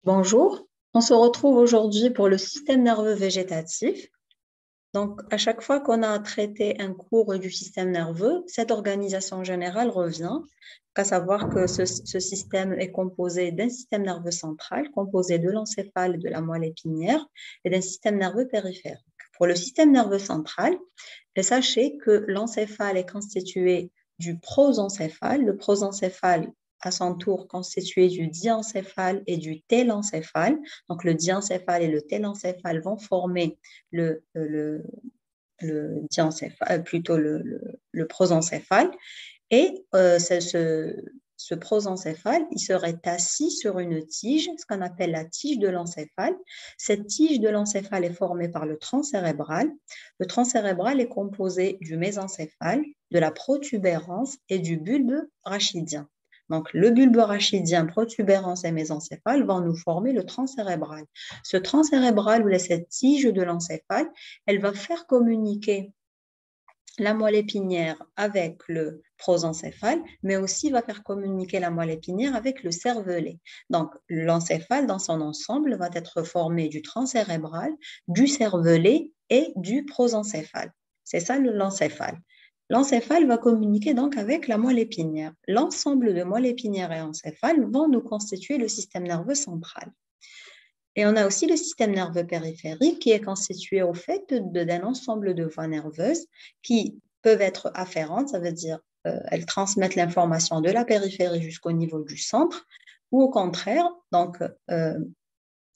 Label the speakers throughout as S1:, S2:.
S1: Bonjour, on se retrouve aujourd'hui pour le système nerveux végétatif. Donc, à chaque fois qu'on a traité un cours du système nerveux, cette organisation générale revient, à savoir que ce système est composé d'un système nerveux central, composé de l'encéphale et de la moelle épinière, et d'un système nerveux périphérique. Pour le système nerveux central, sachez que l'encéphale est constitué du prosencéphale. Le prosencéphale à son tour constitué du diencéphale et du télencéphale. Donc, le diencéphale et le télencéphale vont former le diencéphale, plutôt le prosencéphale. Et ce prosencéphale, il serait assis sur une tige, ce qu'on appelle la tige de l'encéphale. Cette tige de l'encéphale est formée par le tronc cérébral. Le tronc cérébral est composé du mésencéphale, de la protubérance et du bulbe rachidien. Donc, le bulbe rachidien, protubérance et mésencéphale vont nous former le tronc cérébral. Ce tronc cérébral, ou cette tige de l'encéphale, elle va faire communiquer la moelle épinière avec le prosencéphale, mais aussi va faire communiquer la moelle épinière avec le cervelet. Donc, l'encéphale, dans son ensemble, va être formé du tronc cérébral, du cervelet et du prosencéphale. C'est ça l'encéphale. L'encéphale va communiquer donc avec la moelle épinière. L'ensemble de moelle épinière et encéphale vont nous constituer le système nerveux central. Et on a aussi le système nerveux périphérique qui est constitué au fait d'un ensemble de voies nerveuses qui peuvent être afférentes, ça veut dire elles transmettent l'information de la périphérie jusqu'au niveau du centre, ou au contraire, donc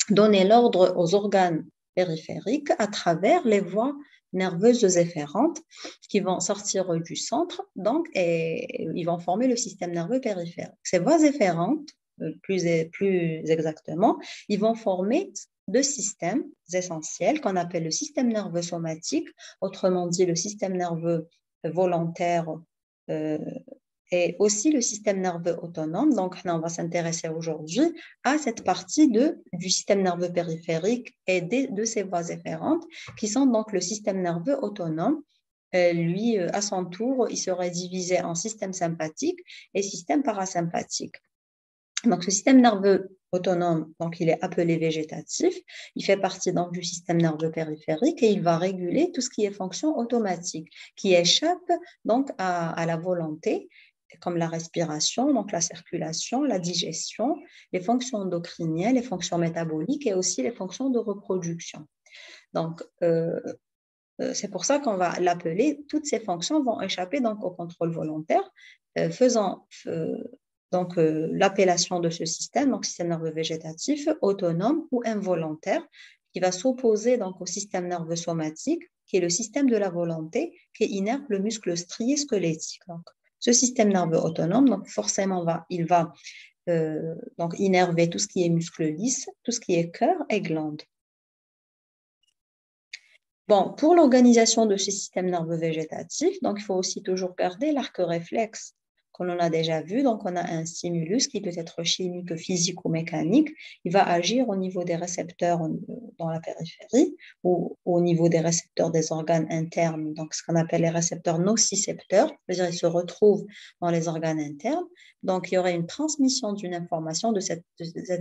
S1: donner l'ordre aux organes périphériques à travers les voies nerveuses efférentes qui vont sortir du centre, donc, et ils vont former le système nerveux périphérique. Ces voies efférentes, plus exactement, ils vont former deux systèmes essentiels qu'on appelle le système nerveux somatique, autrement dit le système nerveux volontaire et aussi le système nerveux autonome. Donc, là, on va s'intéresser aujourd'hui à cette partie du système nerveux périphérique et de ses voies efférentes, qui sont donc le système nerveux autonome. Lui, à son tour, il serait divisé en système sympathique et système parasympathique. Donc, ce système nerveux autonome, donc il est appelé végétatif. Il fait partie donc du système nerveux périphérique et il va réguler tout ce qui est fonction automatique, qui échappe donc à la volonté, comme la respiration, donc la circulation, la digestion, les fonctions endocriniennes, les fonctions métaboliques et aussi les fonctions de reproduction. Donc, c'est pour ça qu'on va l'appeler, toutes ces fonctions vont échapper donc au contrôle volontaire, faisant donc l'appellation de ce système, donc système nerveux végétatif, autonome ou involontaire, qui va s'opposer donc au système nerveux somatique, qui est le système de la volonté, qui innerve le muscle strié squelettique. Donc, ce système nerveux autonome, donc forcément, il va donc innerver tout ce qui est muscle lisse, tout ce qui est cœur et glande. Bon, pour l'organisation de ce système nerveux végétatif, donc il faut aussi toujours garder l'arc réflexe qu'on a déjà vu. Donc, on a un stimulus qui peut être chimique, physique ou mécanique. Il va agir au niveau des récepteurs dans la périphérie ou au niveau des récepteurs des organes internes, donc ce qu'on appelle les récepteurs nocicepteurs, c'est-à-dire ils se retrouvent dans les organes internes. Donc, il y aurait une transmission d'une information, de cette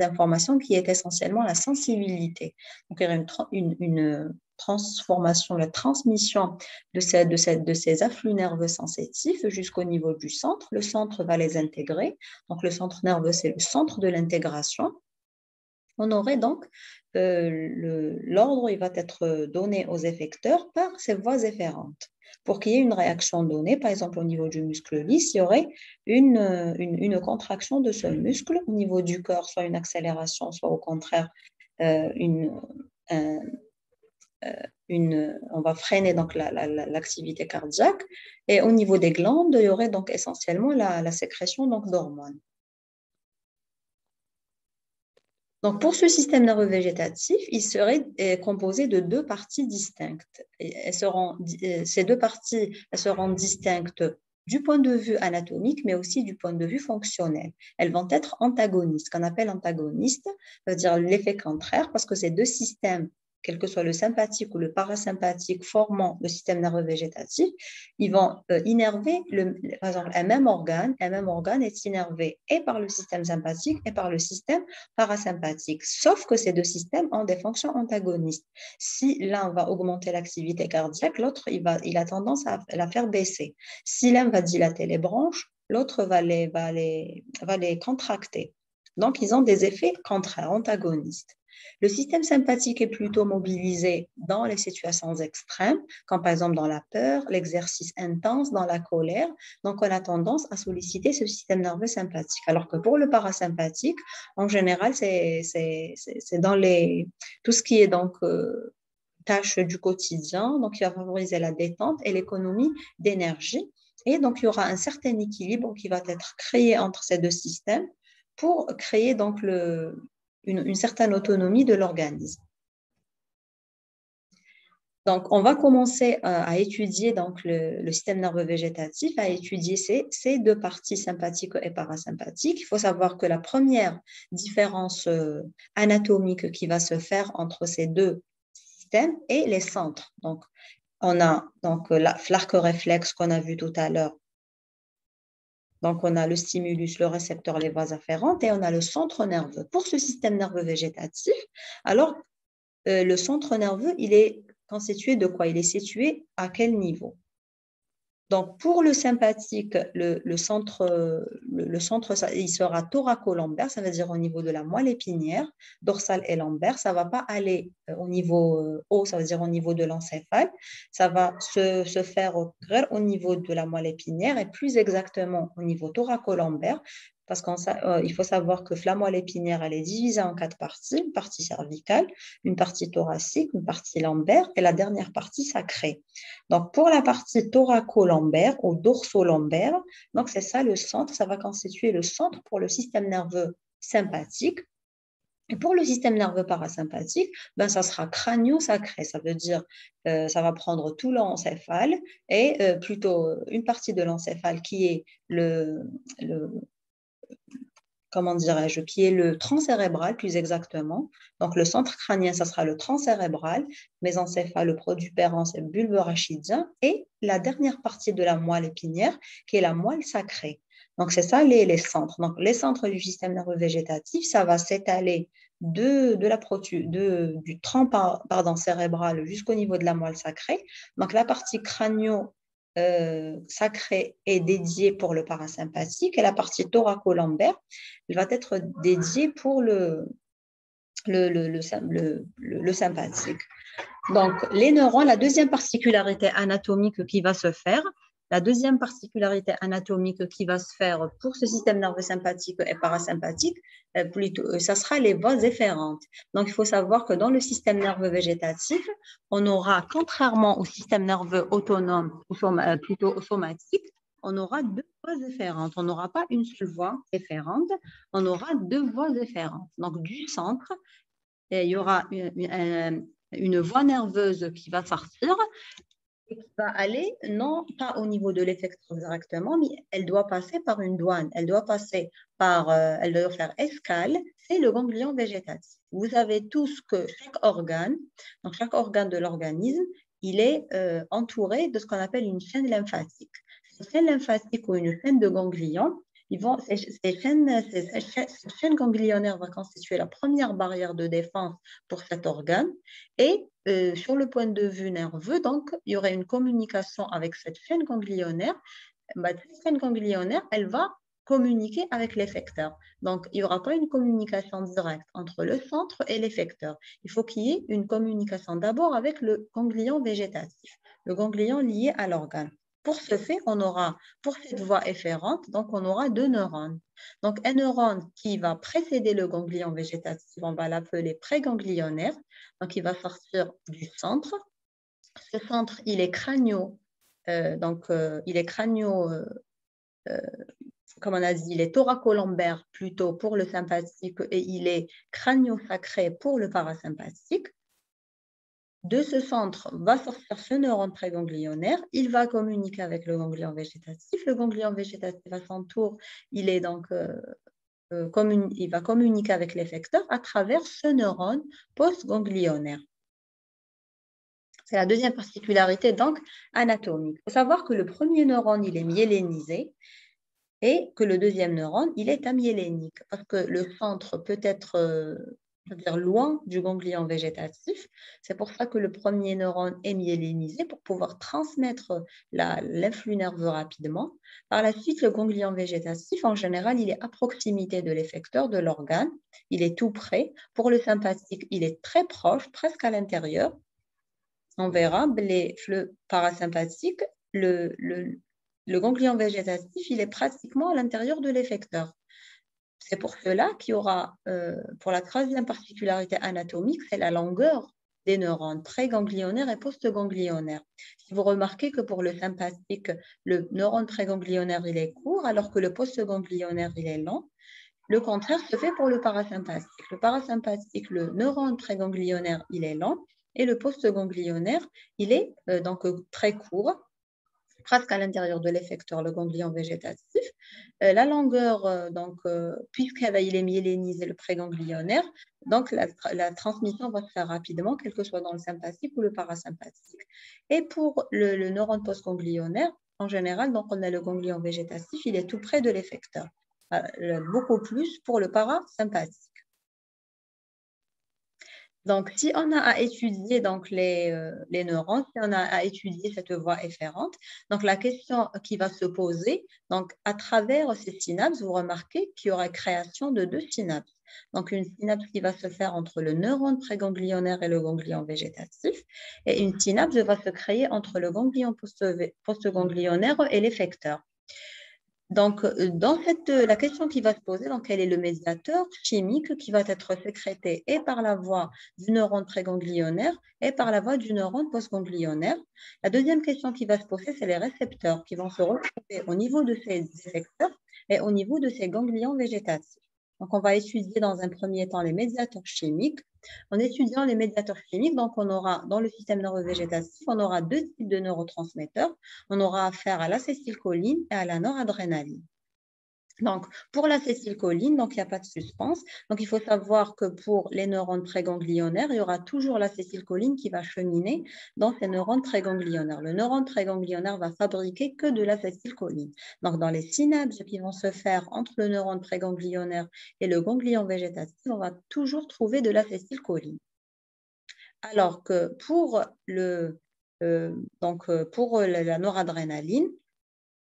S1: information qui est essentiellement la sensibilité. Donc, il y aurait une transformation, la transmission de ces afflux nerveux sensitifs jusqu'au niveau du centre. Le centre va les intégrer. Donc, le centre nerveux, c'est le centre de l'intégration. On aurait donc l'ordre, il va être donné aux effecteurs par ces voies efférentes. Pour qu'il y ait une réaction donnée, par exemple au niveau du muscle lisse, il y aurait une contraction de ce muscle. Au niveau du corps, soit une accélération, soit au contraire on va freiner donc l'activité cardiaque. Et au niveau des glandes, il y aurait donc essentiellement la sécrétion donc d'hormones. Donc, pour ce système nerveux végétatif, il serait composé de deux parties distinctes. Ces deux parties seront distinctes du point de vue anatomique, mais aussi du point de vue fonctionnel. Elles vont être antagonistes. Ce qu'on appelle antagonistes, ça veut dire l'effet contraire, parce que ces deux systèmes quel que soit le sympathique ou le parasympathique formant le système nerveux végétatif, ils vont innerver, par exemple, un même organe est innervé et par le système sympathique et par le système parasympathique, sauf que ces deux systèmes ont des fonctions antagonistes. Si l'un va augmenter l'activité cardiaque, l'autre, il a tendance à la faire baisser. Si l'un va dilater les branches, l'autre va les contracter. Donc, ils ont des effets contraires, antagonistes. Le système sympathique est plutôt mobilisé dans les situations extrêmes, comme par exemple dans la peur, l'exercice intense, dans la colère. Donc, on a tendance à solliciter ce système nerveux sympathique. Alors que pour le parasympathique, en général, c'est dans tout ce qui est donc tâches du quotidien. Donc, il va favoriser la détente et l'économie d'énergie. Et donc, il y aura un certain équilibre qui va être créé entre ces deux systèmes pour créer donc une certaine autonomie de l'organisme. Donc, on va commencer à étudier donc, le système nerveux végétatif, à étudier ces deux parties sympathiques et parasympathiques. Il faut savoir que la première différence anatomique qui va se faire entre ces deux systèmes est les centres. Donc, on a donc l'arc réflexe qu'on a vu tout à l'heure. Donc, on a le stimulus, le récepteur, les voies afférentes et on a le centre nerveux. Pour ce système nerveux végétatif, alors, le centre nerveux, il est constitué de quoi? Il est situé à quel niveau? Donc, pour le sympathique, le centre, il sera thoraco-lombaire, ça veut dire au niveau de la moelle épinière, dorsale et lombaire. Ça ne va pas aller au niveau haut, ça veut dire au niveau de l'encéphale. Ça va se faire au niveau de la moelle épinière et plus exactement au niveau thoraco-lombaire. Parce qu'il faut savoir que la moelle épinière, elle est divisée en 4 parties, une partie cervicale, une partie thoracique, une partie lombaire et la dernière partie sacrée. Donc, pour la partie thoraco-lombaire ou dorso-lombaire, donc c'est ça le centre, ça va constituer le centre pour le système nerveux sympathique. Et pour le système nerveux parasympathique, ben, ça sera crânio-sacré, ça veut dire ça va prendre tout l'encéphale et plutôt une partie de l'encéphale qui est comment dirais-je, qui est le tronc cérébral plus exactement. Donc le centre crânien, ça sera le tronc cérébral, mésencéphale, le protubérance et bulbe rachidien, et la dernière partie de la moelle épinière, qui est la moelle sacrée. Donc c'est ça les centres. Donc les centres du système nerveux végétatif, ça va s'étaler du tronc cérébral jusqu'au niveau de la moelle sacrée. Donc la partie crânio sacrée est dédiée pour le parasympathique et la partie thoraco-lombaire, elle va être dédiée pour le sympathique. Donc, les neurones, la deuxième particularité anatomique qui va se faire, la deuxième particularité anatomique qui va se faire pour ce système nerveux sympathique et parasympathique, ça sera les voies efférentes. Donc, il faut savoir que dans le système nerveux végétatif, on aura, contrairement au système nerveux autonome, plutôt somatique, on aura deux voies efférentes. On n'aura pas une seule voie efférente, on aura deux voies efférentes. Donc, du centre, il y aura une voie nerveuse qui va sortir et qui va aller, non pas au niveau de l'effecteur directement, mais elle doit passer par une douane. Elle doit passer elle doit faire escale, c'est le ganglion végétatif. Vous savez tous que chaque organe de l'organisme, il est entouré de ce qu'on appelle une chaîne lymphatique. Cette chaîne lymphatique ou une chaîne de ganglions, cette chaîne ganglionnaire va constituer la première barrière de défense pour cet organe. Et sur le point de vue nerveux, donc, il y aurait une communication avec cette chaîne ganglionnaire. Cette chaîne ganglionnaire, elle va communiquer avec l'effecteur. Donc, il n'y aura pas une communication directe entre le centre et l'effecteur. Il faut qu'il y ait une communication d'abord avec le ganglion végétatif, le ganglion lié à l'organe. Pour ce fait, on aura, pour cette voie efférente, donc on aura deux neurones. Donc, un neurone qui va précéder le ganglion végétatif, on va l'appeler préganglionnaire. Donc, il va sortir du centre. Ce centre, il est crânio, comme on a dit, il est thoracolombaire plutôt pour le sympathique et il est crânio-sacré pour le parasympathique. De ce centre va sortir ce neurone préganglionnaire, il va communiquer avec le ganglion végétatif. Le ganglion végétatif à son tour, il va communiquer avec l'effecteur à travers ce neurone postganglionnaire. C'est la deuxième particularité donc anatomique. Il faut savoir que le premier neurone, il est myélinisé et que le deuxième neurone, il est amyélénique parce que le centre peut être c'est-à-dire loin du ganglion végétatif. C'est pour ça que le premier neurone est myélinisé pour pouvoir transmettre l'influx nerveux rapidement. Par la suite, le ganglion végétatif, en général, il est à proximité de l'effecteur de l'organe. Il est tout près. Pour le sympathique, il est très proche, presque à l'intérieur. On verra, le parasympathique, le ganglion végétatif, il est pratiquement à l'intérieur de l'effecteur. C'est pour cela qu'il y aura, pour la troisième particularité anatomique, c'est la longueur des neurones préganglionnaires et postganglionnaires. Si vous remarquez que pour le sympathique, le neurone préganglionnaire, il est court, alors que le postganglionnaire, il est long. Le contraire se fait pour le parasympathique. Le parasympathique, le neurone préganglionnaire, il est lent et le postganglionnaire, il est donc très court, presque à l'intérieur de l'effecteur, le ganglion végétatif. La longueur, puisqu'il est myélinisé, le préganglionnaire, donc la transmission va se faire rapidement, quel que soit dans le sympathique ou le parasympathique. Et pour le neurone postganglionnaire, en général, donc on a le ganglion végétatif, il est tout près de l'effecteur. Beaucoup plus pour le parasympathique. Donc, si on a à étudier donc, les neurones, si on a à étudier cette voie efférente, donc la question qui va se poser, donc à travers ces synapses, vous remarquez qu'il y aura création de deux synapses. Donc, une synapse qui va se faire entre le neurone préganglionnaire et le ganglion végétatif, et une synapse va se créer entre le ganglion postganglionnaire et l'effecteur. Donc, la question qui va se poser, donc, quel est le médiateur chimique qui va être sécrété et par la voie du neurone préganglionnaire et par la voie du neurone postganglionnaire. La deuxième question qui va se poser, c'est les récepteurs qui vont se retrouver au niveau de ces effecteurs et au niveau de ces ganglions végétatifs. Donc, on va étudier dans un premier temps les médiateurs chimiques. En étudiant les médiateurs chimiques, donc on aura dans le système nerveux végétatif, on aura deux types de neurotransmetteurs. On aura affaire à l'acétylcholine et à la noradrénaline. Donc, pour l'acétylcholine, donc il n'y a pas de suspense. Donc, il faut savoir que pour les neurones préganglionnaires, il y aura toujours l'acétylcholine qui va cheminer dans ces neurones préganglionnaires. Le neurone préganglionnaire va fabriquer que de l'acétylcholine. Donc, dans les synapses qui vont se faire entre le neurone préganglionnaire et le ganglion végétatif, on va toujours trouver de l'acétylcholine. Alors que pour la noradrénaline,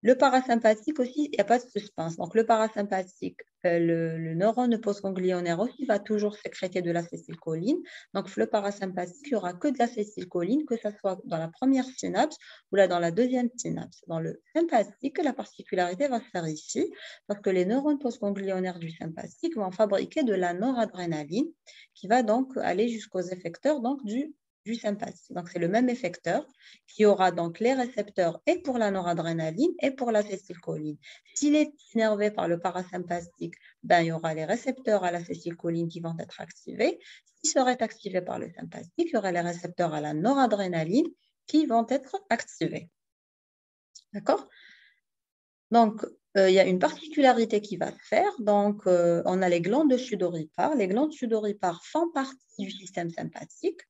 S1: le parasympathique aussi, il n'y a pas de suspense. Donc, le parasympathique, le neurone postganglionnaire aussi va toujours sécréter de l'acétylcholine. Donc, le parasympathique, il n'y aura que de l'acétylcholine, que ce soit dans la première synapse ou là dans la deuxième synapse. Dans le sympathique, la particularité va se faire ici, parce que les neurones postganglionnaires du sympathique vont fabriquer de la noradrénaline, qui va donc aller jusqu'aux effecteurs donc, du sympathique. Donc, c'est le même effecteur qui aura donc les récepteurs et pour la noradrénaline et pour l'acétylcholine. S'il est innervé par le parasympathique, ben, il y aura les récepteurs à l'acétylcholine qui vont être activés. S'il serait activé par le sympathique, il y aura les récepteurs à la noradrénaline qui vont être activés. D'accord? Donc, il y a une particularité qui va se faire. Donc, on a les glandes sudoripares. Les glandes sudoripares font partie du système sympathique,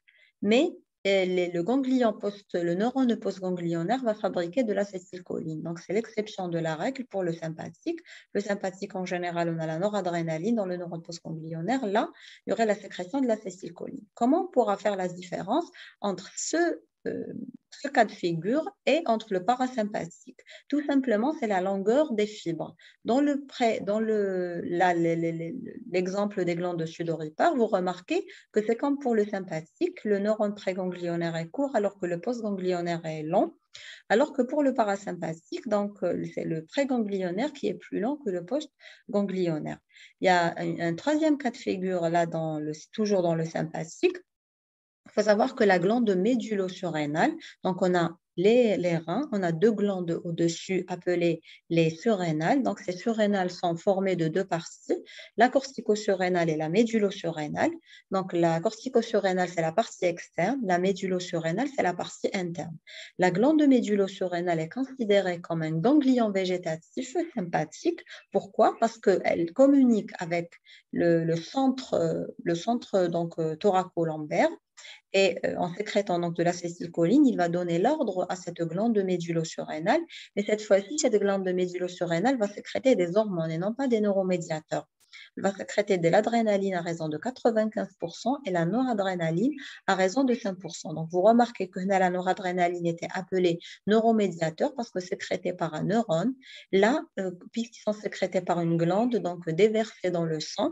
S1: mais le neurone postganglionnaire va fabriquer de l'acétylcholine. Donc, c'est l'exception de la règle pour le sympathique. Le sympathique, en général, on a la noradrénaline dans le neurone postganglionnaire. Là, il y aurait la sécrétion de l'acétylcholine. Comment on pourra faire la différence entre ce cas de figure et entre le parasympathique? Tout simplement, c'est la longueur des fibres. Dans l'exemple des glandes sudoripares, vous remarquez que c'est comme pour le sympathique, le neurone préganglionnaire est court alors que le postganglionnaire est long, alors que pour le parasympathique, donc c'est le préganglionnaire qui est plus long que le postganglionnaire. Il y a un troisième cas de figure là, toujours dans le sympathique. Il faut savoir que la glande médullo-surrénale, donc on a les reins, on a deux glandes au-dessus appelées les surrénales. Donc ces surrénales sont formées de deux parties, la cortico-surrénale et la médullo-surrénale. Donc la cortico-surrénale, c'est la partie externe, la médullo-surrénale, c'est la partie interne. La glande médullo-surrénale est considérée comme un ganglion végétatif sympathique. Pourquoi? Parce qu'elle communique avec le centre donc, thoraco-lombaire. Et en sécrétant donc de l'acétylcholine, il va donner l'ordre à cette glande médulo-surrénale. Mais cette fois-ci, cette glande médulo-surrénale va sécréter des hormones et non pas des neuromédiateurs. Elle va sécréter de l'adrénaline à raison de 95% et la noradrénaline à raison de 5%. Donc, vous remarquez que la noradrénaline était appelée neuromédiateur parce que sécrétée par un neurone. Là, puisqu'ils sont sécrétés par une glande, donc déversés dans le sang,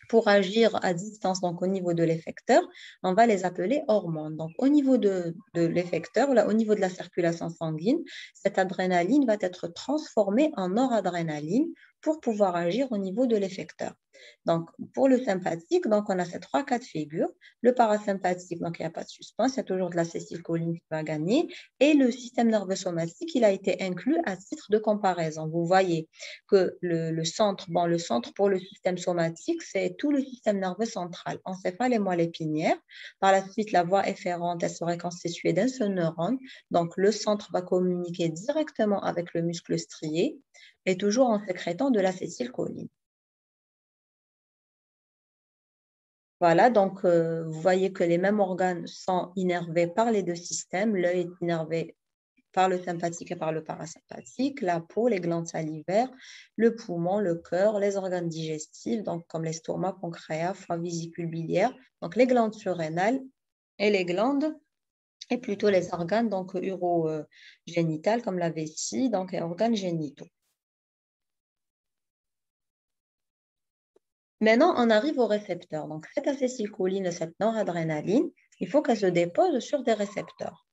S1: pour agir à distance, donc au niveau de l'effecteur, on va les appeler hormones. Donc, au niveau de l'effecteur, au niveau de la circulation sanguine, cette adrénaline va être transformée en noradrénaline pour pouvoir agir au niveau de l'effecteur. Donc, pour le sympathique, donc, on a ces trois cas de figure. Le parasympathique, donc il n'y a pas de suspense, il y a toujours de l'acétylcholine qui va gagner. Et le système nerveux somatique, il a été inclus à titre de comparaison. Vous voyez que le centre pour le système somatique, c'est tout le système nerveux central, encéphale et moelle épinière. Par la suite, la voie efférente, elle serait constituée d'un seul neurone. Donc, le centre va communiquer directement avec le muscle strié et toujours en sécrétant de l'acétylcholine. Voilà, donc vous voyez que les mêmes organes sont innervés par les deux systèmes. L'œil est innervé par le sympathique et par le parasympathique, la peau, les glandes salivaires, le poumon, le cœur, les organes digestifs, donc comme l'estomac, pancréas, foie, vésicule biliaire, donc les glandes surrénales et les glandes, et plutôt les organes donc urogénitales comme la vessie, donc les organes génitaux. Maintenant, on arrive aux récepteurs. Donc, cette acétylcholine, cette noradrénaline, il faut qu'elle se dépose sur des récepteurs.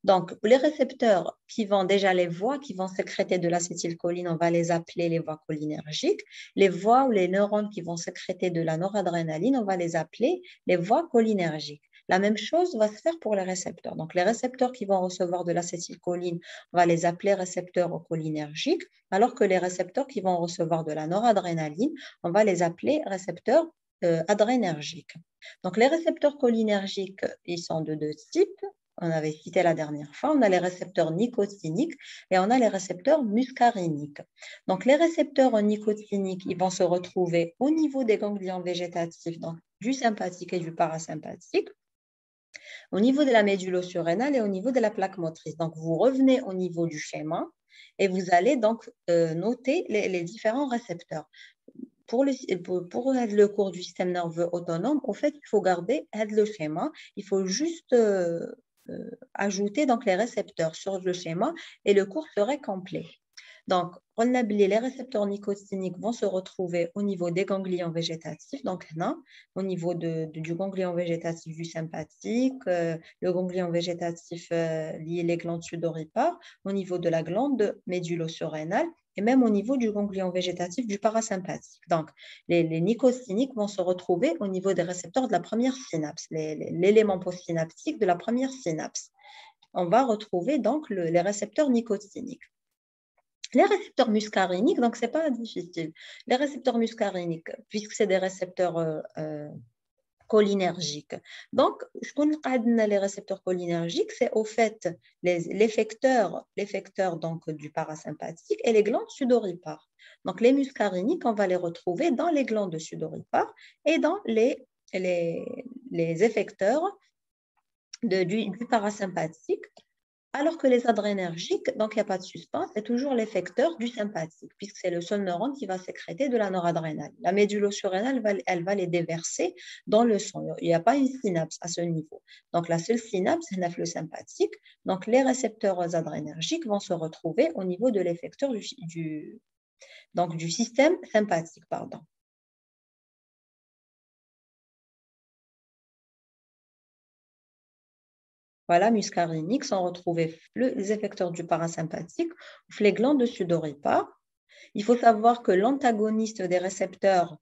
S1: Donc, les récepteurs qui vont déjà les voies qui vont sécréter de l'acétylcholine, on va les appeler les voies cholinergiques. Les voies ou les neurones qui vont sécréter de la noradrénaline, on va les appeler les voies cholinergiques. La même chose va se faire pour les récepteurs. Donc, les récepteurs qui vont recevoir de l'acétylcholine, on va les appeler récepteurs cholinergiques, alors que les récepteurs qui vont recevoir de la noradrénaline, on va les appeler récepteurs adrénergiques. Donc, les récepteurs cholinergiques, ils sont de deux types. On avait cité la dernière fois, on a les récepteurs nicotiniques et on a les récepteurs muscariniques. Donc, les récepteurs nicotiniques, ils vont se retrouver au niveau des ganglions végétatifs, donc du sympathique et du parasympathique, au niveau de la médulo-surrénale et au niveau de la plaque motrice. Donc, vous revenez au niveau du schéma et vous allez donc noter les différents récepteurs. Pour le cours du système nerveux autonome, au fait, il faut garder le schéma. Il faut juste ajouter donc les récepteurs sur le schéma et le cours serait complet. Donc, les récepteurs nicotiniques vont se retrouver au niveau des ganglions végétatifs, donc là, au niveau du ganglion végétatif du sympathique, le ganglion végétatif lié les glandes sudoripares, au niveau de la glande médulo-surrénale et même au niveau du ganglion végétatif du parasympathique. Donc, les nicotiniques vont se retrouver au niveau des récepteurs de la première synapse, l'élément postsynaptique de la première synapse. On va retrouver donc les récepteurs nicotiniques. Les récepteurs muscariniques, donc ce n'est pas difficile. Les récepteurs muscariniques, puisque c'est des récepteurs cholinergiques. Donc, ce qu'on a les récepteurs cholinergiques, c'est au fait l'effecteur donc, du parasympathique et les glandes sudoripares. Donc, les muscariniques, on va les retrouver dans les glandes sudoripares et dans les effecteurs du parasympathique. Alors que les adrénergiques, donc il n'y a pas de suspense, c'est toujours l'effecteur du sympathique, puisque c'est le seul neurone qui va sécréter de la noradrénaline. La médulo-surrénale, elle va les déverser dans le sang. Il n'y a pas une synapse à ce niveau. Donc la seule synapse, c'est le sympathique. Donc les récepteurs adrénergiques vont se retrouver au niveau de l'effecteur du système sympathique. Pardon. Voilà, muscariniques sont retrouvés les effecteurs du parasympathique, les glandes sudoripares. Il faut savoir que l'antagoniste des récepteurs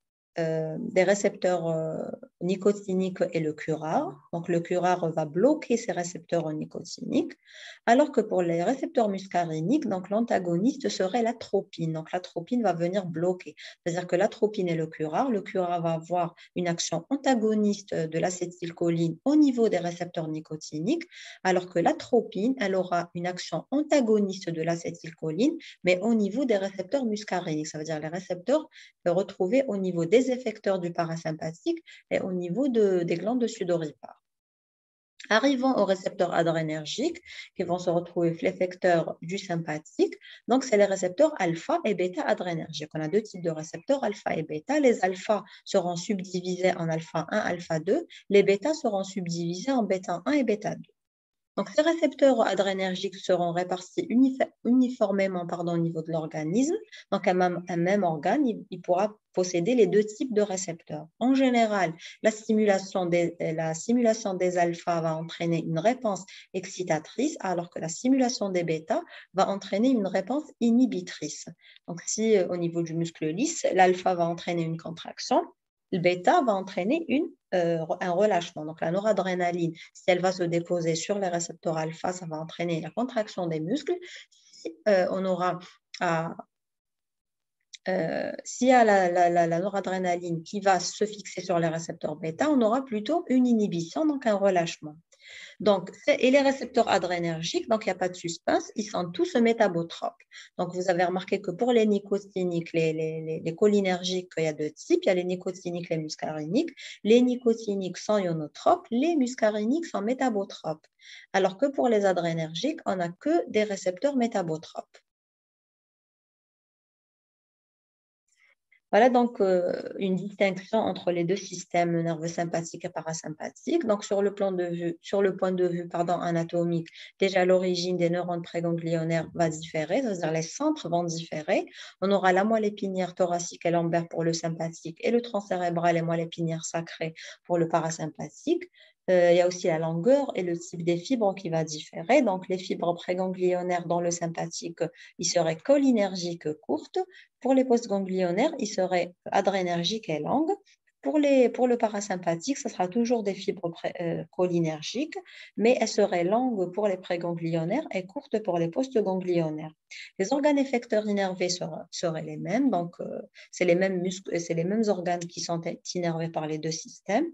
S1: nicotiniques est le curare. Donc, le curare va bloquer ces récepteurs nicotiniques, alors que pour les récepteurs muscariniques, donc l'antagoniste serait l'atropine. Donc, l'atropine va venir bloquer. C'est-à-dire que l'atropine est le curare va avoir une action antagoniste de l'acétylcholine au niveau des récepteurs nicotiniques, alors que l'atropine, elle aura une action antagoniste de l'acétylcholine, mais au niveau des récepteurs muscariniques. Ça veut dire les récepteurs retrouvés au niveau des effecteurs du parasympathique et au niveau des glandes sudoripares. Arrivant aux récepteurs adrénergiques qui vont se retrouver l'effecteur du sympathique. Donc, c'est les récepteurs alpha et bêta adrénergiques. On a deux types de récepteurs, alpha et bêta. Les alpha seront subdivisés en alpha 1, alpha 2. Les bêta seront subdivisés en bêta 1 et bêta 2. Donc, ces récepteurs adrénergiques seront répartis uniformément au niveau de l'organisme. Donc, un même organe, il pourra posséder les deux types de récepteurs. En général, la stimulation des alpha va entraîner une réponse excitatrice, alors que la stimulation des bêta va entraîner une réponse inhibitrice. Donc, si au niveau du muscle lisse, l'alpha va entraîner une contraction, le bêta va entraîner un relâchement. Donc, la noradrénaline, si elle va se déposer sur les récepteurs alpha, ça va entraîner la contraction des muscles. Si on aura s'il y a la noradrénaline qui va se fixer sur les récepteurs bêta, on aura plutôt une inhibition, donc un relâchement. Donc, et les récepteurs adrénergiques, donc il n'y a pas de suspense, ils sont tous métabotropes. Donc, vous avez remarqué que pour les nicotiniques, les cholinergiques, il y a deux types. Il y a les nicotiniques, les muscariniques. Les nicotiniques sont ionotropes, les muscariniques sont métabotropes. Alors que pour les adrénergiques, on n'a que des récepteurs métabotropes. Voilà donc une distinction entre les deux systèmes nerveux sympathiques et parasympathiques. Donc, sur le point de vue anatomique, déjà l'origine des neurones préganglionnaires va différer, c'est-à-dire les centres vont différer. On aura la moelle épinière thoracique et lombaire pour le sympathique et le tronc cérébral et moelle épinière sacrée pour le parasympathique. Il y a aussi la longueur et le type des fibres qui va différer. Donc, les fibres préganglionnaires dans le sympathique, ils seraient cholinergiques courtes. Pour les postganglionnaires, ils seraient adrénergiques et longues. Pour le parasympathique, ce sera toujours des fibres cholinergiques, mais elles seraient longues pour les préganglionnaires et courtes pour les postganglionnaires. Les organes effecteurs innervés seraient les mêmes, donc c'est les mêmes muscles, c'est les mêmes organes qui sont innervés par les deux systèmes.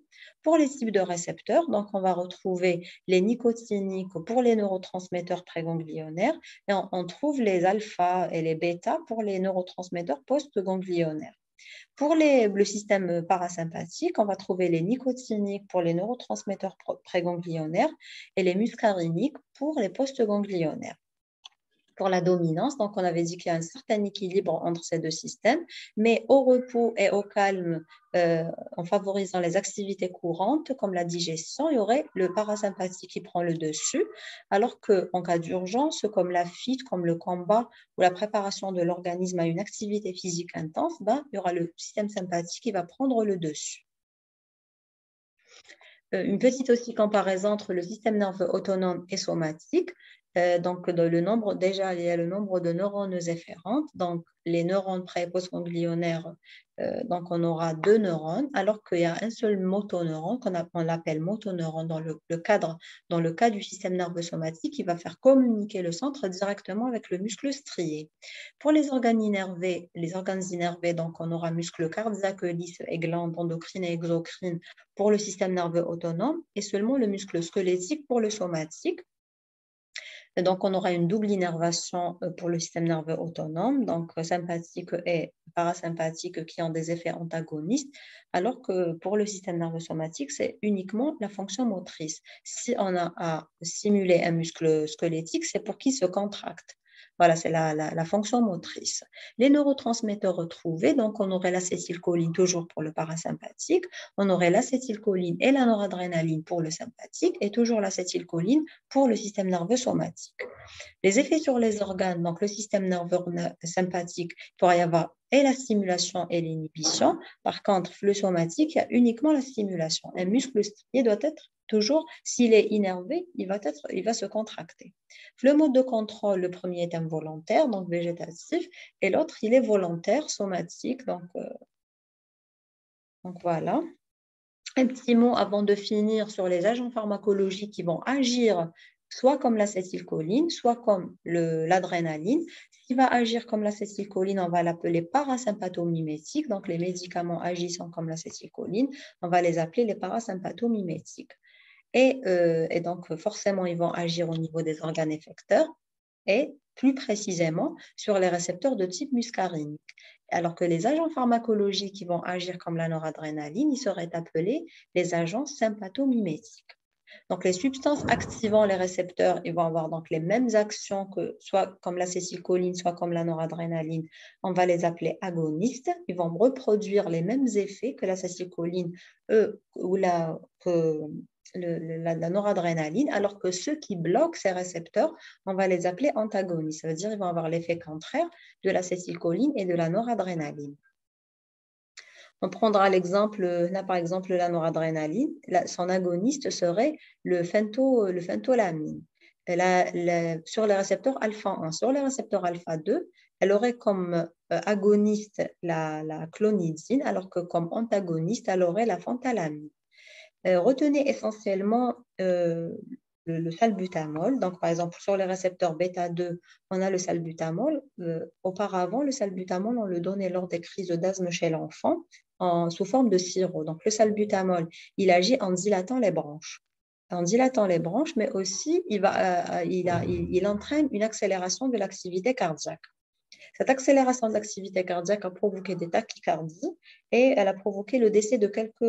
S1: Pour les types de récepteurs, donc on va retrouver les nicotiniques pour les neurotransmetteurs préganglionnaires et on trouve les alpha et les bêta pour les neurotransmetteurs postganglionnaires. Pour le système parasympathique, on va trouver les nicotiniques pour les neurotransmetteurs préganglionnaires et les muscariniques pour les postganglionnaires. Pour la dominance, donc on avait dit qu'il y a un certain équilibre entre ces deux systèmes, mais au repos et au calme, en favorisant les activités courantes comme la digestion, il y aurait le parasympathique qui prend le dessus, alors qu'en cas d'urgence, comme la fuite, comme le combat ou la préparation de l'organisme à une activité physique intense, il y aura le système sympathique qui va prendre le dessus. Une petite aussi comparaison entre le système nerveux autonome et somatique. Donc, déjà, il y a le nombre de neurones efférentes. Donc, les neurones pré- et postganglionnaires, donc on aura deux neurones, alors qu'il y a un seul motoneurone, on l'appelle motoneurone dans le cas du système nerveux somatique, qui va faire communiquer le centre directement avec le muscle strié. Pour les organes innervés, donc on aura muscle cardiaque, lisse et glandes endocrines et exocrines pour le système nerveux autonome et seulement le muscle squelettique pour le somatique. Et donc, on aura une double innervation pour le système nerveux autonome, donc sympathique et parasympathique qui ont des effets antagonistes, alors que pour le système nerveux somatique, c'est uniquement la fonction motrice. Si on a à stimuler un muscle squelettique, c'est pour qu'il se contracte. Voilà, c'est la fonction motrice. Les neurotransmetteurs retrouvés, donc on aurait l'acétylcholine toujours pour le parasympathique, on aurait l'acétylcholine et la noradrénaline pour le sympathique et toujours l'acétylcholine pour le système nerveux somatique. Les effets sur les organes, donc le système nerveux sympathique, il pourrait y avoir et la stimulation et l'inhibition. Par contre, le somatique, il y a uniquement la stimulation. Un muscle strié doit être toujours, s'il est innervé, il va se contracter. Le mode de contrôle, le premier est involontaire, donc végétatif, et l'autre, il est volontaire, somatique. Donc voilà. Un petit mot avant de finir sur les agents pharmacologiques qui vont agir soit comme l'acétylcholine, soit comme l'adrénaline. Ce qui va agir comme l'acétylcholine, on va l'appeler parasympathomimétique. Donc, les médicaments agissant comme l'acétylcholine, on va les appeler les parasympathomimétiques. Et donc, forcément, ils vont agir au niveau des organes effecteurs et plus précisément sur les récepteurs de type muscarinique. Alors que les agents pharmacologiques qui vont agir comme la noradrénaline, ils seraient appelés les agents sympathomimétiques. Donc, les substances activant les récepteurs, ils vont avoir donc les mêmes actions que soit comme l'acétylcholine, soit comme la noradrénaline. On va les appeler agonistes. Ils vont reproduire les mêmes effets que l'acétylcholine ou la noradrénaline, alors que ceux qui bloquent ces récepteurs, on va les appeler antagonistes. Ça veut dire qu'ils vont avoir l'effet contraire de l'acétylcholine et de la noradrénaline. On prendra l'exemple, là par exemple, la noradrénaline, son agoniste serait le phentolamine. Sur les récepteurs alpha-1, sur les récepteurs alpha-2, elle aurait comme agoniste la clonidine, alors que comme antagoniste, elle aurait la phentolamine. Retenez essentiellement le salbutamol. Donc, par exemple, sur les récepteurs bêta-2, on a le salbutamol. Auparavant, le salbutamol, on le donnait lors des crises d'asthme chez l'enfant sous forme de sirop. Donc, le salbutamol, il agit en dilatant les branches. En dilatant les branches, mais aussi, il entraîne une accélération de l'activité cardiaque. Cette accélération de l'activité cardiaque a provoqué des tachycardies et elle a provoqué le décès de quelques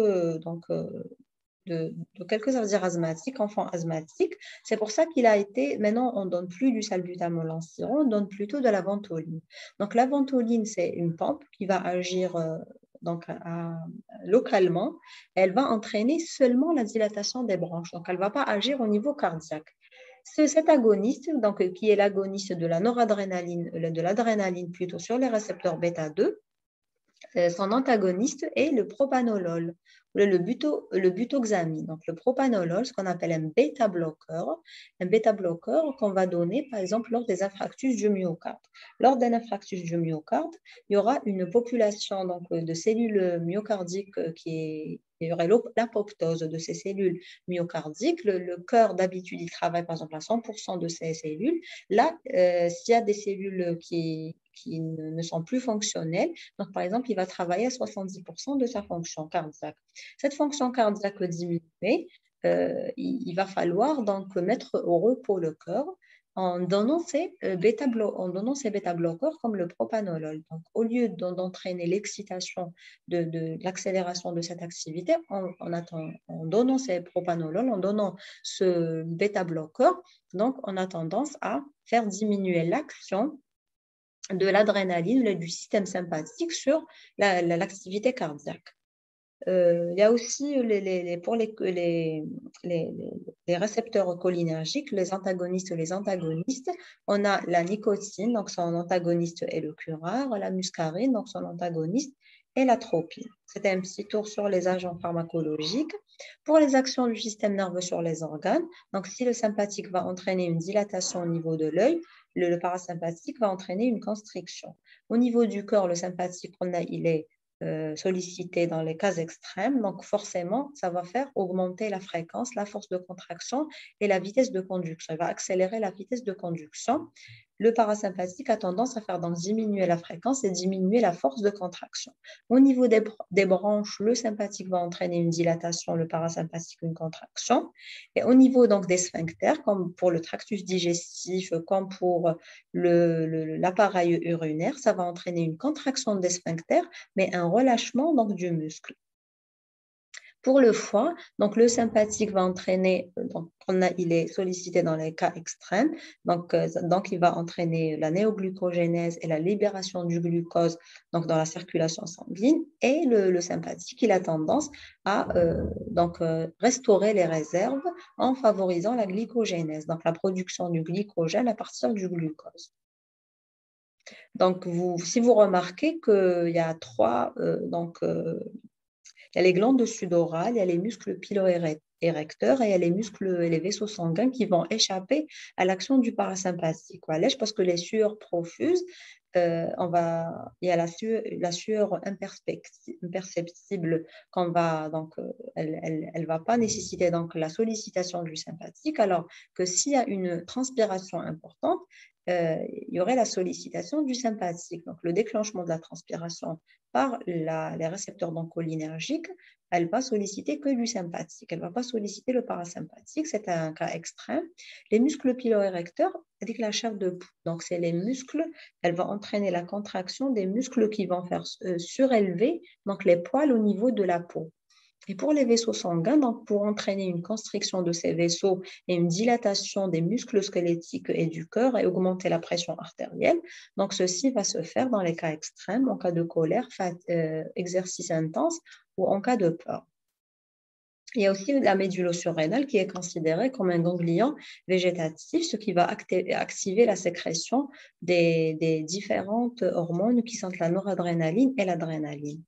S1: asthmatiques, enfants asthmatiques. C'est pour ça qu'il a été, maintenant on ne donne plus du salbutamol en sirop, on donne plutôt de la ventoline. Donc la ventoline, c'est une pompe qui va agir localement. Elle va entraîner seulement la dilatation des branches, donc elle ne va pas agir au niveau cardiaque. Cet agoniste, donc, qui est l'agoniste de la noradrénaline, de l'adrénaline plutôt sur les récepteurs bêta-2, son antagoniste est le propanolol, le butoxamine. Donc, le propanolol, ce qu'on appelle un bêta-bloqueur qu'on va donner, par exemple, lors des infarctus du myocarde. Lors d'un infarctus du myocarde, il y aura une population de cellules myocardiques il y aurait l'apoptose de ces cellules myocardiques. Le cœur, d'habitude, il travaille par exemple à 100% de ces cellules. Là, s'il y a des cellules qui ne sont plus fonctionnelles, donc par exemple, il va travailler à 70% de sa fonction cardiaque. Cette fonction cardiaque diminuée, il va falloir donc mettre au repos le cœur en donnant ces bêta-bloqueurs comme le propanolol. Donc, au lieu d'entraîner l'excitation de l'accélération de cette activité, en donnant ces propanolol, en donnant ce bêta-bloqueur, donc on a tendance à faire diminuer l'action de l'adrénaline, du système sympathique sur l'activité cardiaque. Il y a aussi pour les récepteurs cholinergiques, les antagonistes et les antagonistes, on a la nicotine, donc son antagoniste est le curare, la muscarine, donc son antagoniste est l'atropine. C'était un petit tour sur les agents pharmacologiques. Pour les actions du système nerveux sur les organes, donc si le sympathique va entraîner une dilatation au niveau de l'œil, le parasympathique va entraîner une constriction. Au niveau du cœur, le sympathique, il est sollicité dans les cas extrêmes, donc forcément, ça va faire augmenter la fréquence, la force de contraction et la vitesse de conduction. Il va accélérer la vitesse de conduction. Le parasympathique a tendance à faire donc diminuer la fréquence et diminuer la force de contraction. Au niveau des branches, le sympathique va entraîner une dilatation, le parasympathique une contraction. Et au niveau donc des sphincters, comme pour le tractus digestif, comme pour l'appareil urinaire, ça va entraîner une contraction des sphincters, mais un relâchement donc, du muscle. Pour le foie, donc le sympathique va entraîner, il est sollicité dans les cas extrêmes, donc il va entraîner la néoglucogénèse et la libération du glucose donc dans la circulation sanguine, et le sympathique, il a tendance à restaurer les réserves en favorisant la glycogénèse, donc la production du glycogène à partir du glucose. Donc, si vous remarquez qu'il y a il y a les glandes sudorales, il y a les muscles piloérecteurs et il y a les muscles et les vaisseaux sanguins qui vont échapper à l'action du parasympathique. Parce que les sueurs profusent, il y a la sueur imperceptible elle va pas nécessiter donc la sollicitation du sympathique, alors que s'il y a une transpiration importante, il y aurait la sollicitation du sympathique. Donc, le déclenchement de la transpiration par les récepteurs cholinergiques, elle va solliciter que du sympathique. Elle ne va pas solliciter le parasympathique. C'est un cas extrême. Les muscles piloérecteurs, avec la chair de poule, donc c'est les muscles, elle va entraîner la contraction des muscles qui vont faire surélever donc les poils au niveau de la peau. Et pour les vaisseaux sanguins, donc pour entraîner une constriction de ces vaisseaux et une dilatation des muscles squelettiques et du cœur et augmenter la pression artérielle, donc ceci va se faire dans les cas extrêmes, en cas de colère, exercice intense ou en cas de peur. Il y a aussi la médulle surrénale qui est considérée comme un ganglion végétatif, ce qui va activer la sécrétion des différentes hormones qui sont la noradrénaline et l'adrénaline.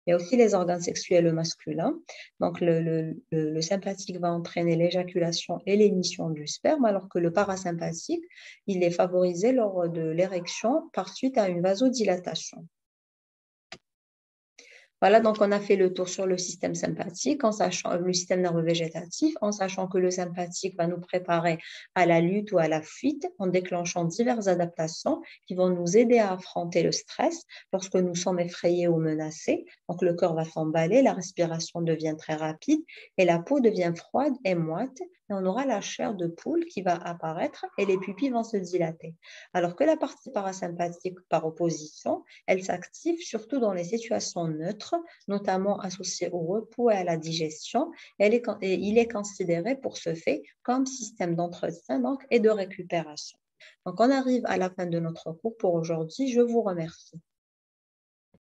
S1: Il y a aussi les organes sexuels masculins. Donc, le sympathique va entraîner l'éjaculation et l'émission du sperme, alors que le parasympathique, il est favorisé lors de l'érection par suite à une vasodilatation. Voilà, donc on a fait le tour sur le système sympathique, en sachant le système nerveux végétatif, en sachant que le sympathique va nous préparer à la lutte ou à la fuite, en déclenchant diverses adaptations qui vont nous aider à affronter le stress lorsque nous sommes effrayés ou menacés. Donc le cœur va s'emballer, la respiration devient très rapide et la peau devient froide et moite, et on aura la chair de poule qui va apparaître et les pupilles vont se dilater. Alors que la partie parasympathique, par opposition, elle s'active surtout dans les situations neutres, notamment associées au repos et à la digestion. Et il est considéré pour ce fait comme système d'entretien donc, et de récupération. Donc, on arrive à la fin de notre cours pour aujourd'hui. Je vous remercie.